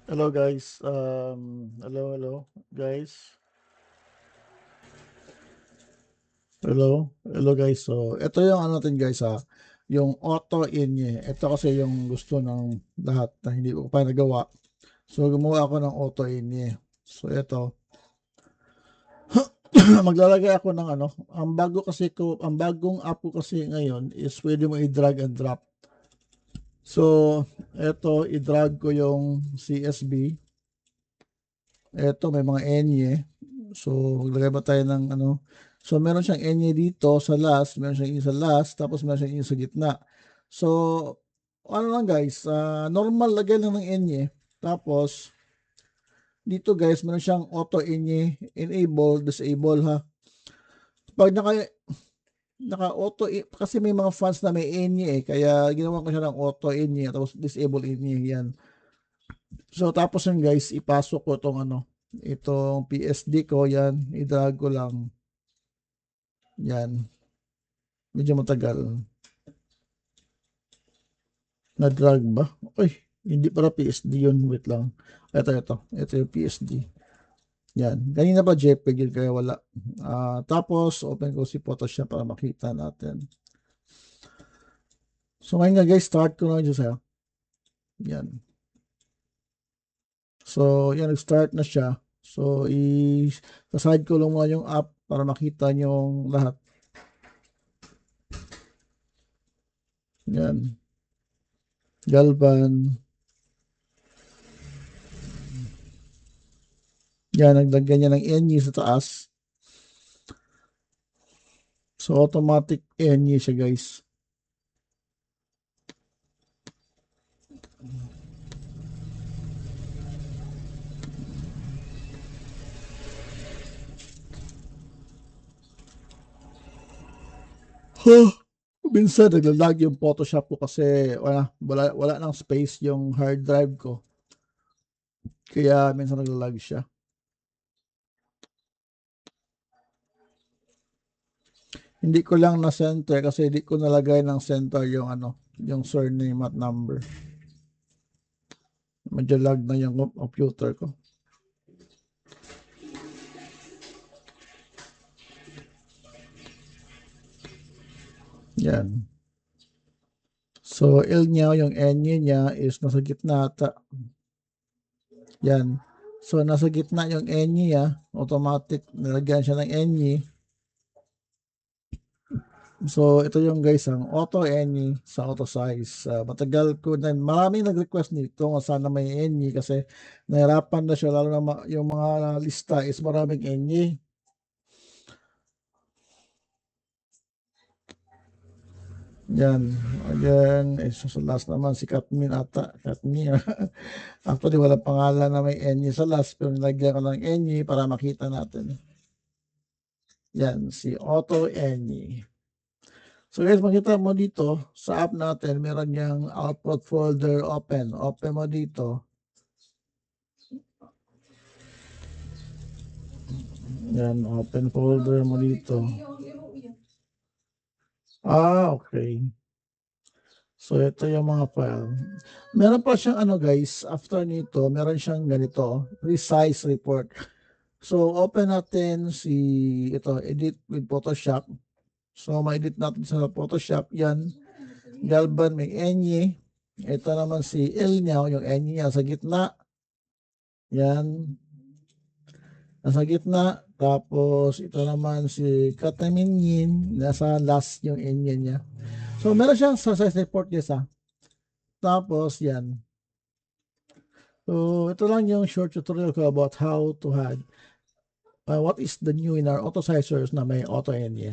Hello guys. Hello guys. Hello guys. So, ito yung ano natin guys yung auto inye. Ito kasi yung gusto ng lahat na hindi ko pa nagawa. So, gumawa ako ng auto inye. So, ito. Maglalagay ako ng ano. Ang bagong app ko kasi ngayon is pwede mo i-drag and drop. So, ito, i-drag ko yung CSV. Ito, may mga enye. So, maglagay ba tayo ng ano. So, meron siyang enye dito sa last, meron siyang isa last, tapos meron siyang isa sa gitna. So, ano lang guys, normal lagay lang ng enye. Tapos, dito guys, meron siyang auto enye, enable, disable ha. Pag naka-auto, kasi may mga fonts na may enye kaya ginawa ko siya ng auto enye, tapos disable enye, yan. So, tapos yun guys, ipasok ko itong PSD ko, yan, i-drag ko lang. Yan. Medyo matagal. Na-drag ba? Ay, hindi para PSD yun. Wait lang. Ito yung PSD. Yan. Kanina pa JPEG yun kaya wala. Tapos, open ko si Photoshop para makita natin. So, ngayon nga guys, start ko na dyan sa'yo. Yan. So, yan, nag-start na siya. So, sa-side ko lang muna yung app para makita nyo yung lahat. Yan. Galvan. Yan, naglagyan niya ng NE sa taas. So, automatic NE siya, guys. Huh. Minsan, naglalag yung Photoshop ko kasi wala nang space yung hard drive ko. Kaya, minsan naglalag siya. Hindi ko lang na-center kasi hindi ko nalagay ng center yung yung surname at number. Medyo lag na yung computer ko. Yan. So, L niya, yung N niya is nasa gitna ata. Yan. So, nasa gitna yung N niya, automatic, nilagyan siya ng N. So, ito yung guys, ang auto Any sa auto size. Matagal ko na, maraming nag-request nito nga sana may Any kasi nahirapan na siya, lalo na yung mga lista is maraming Any. Yan. Again, sa last naman si Katmin ata. Katmin. Actually, wala pangalan na may Any sa last, pero nilagyan ko ng Any para makita natin. Yan, si auto Any. So guys, makita mo dito sa app natin, meron niyang output folder open. Open mo dito. Yan, open folder mo dito. Okay. So ito yung mga file. Meron pa siyang guys, after nito, meron siyang ganito, resize report. So open natin ito, edit with Photoshop. So ma-edit natin sa Photoshop yan. Galvan may Enye. Ito naman si L niya, yung Enye niya sa gitna. Yan. Nasa gitna. Tapos ito naman si Kataminyin. Nasa last yung Enye niya. So meron siyang size report guys Tapos yan. So ito lang yung short tutorial ko about how to add what is the new in our auto sizers na may auto Enye.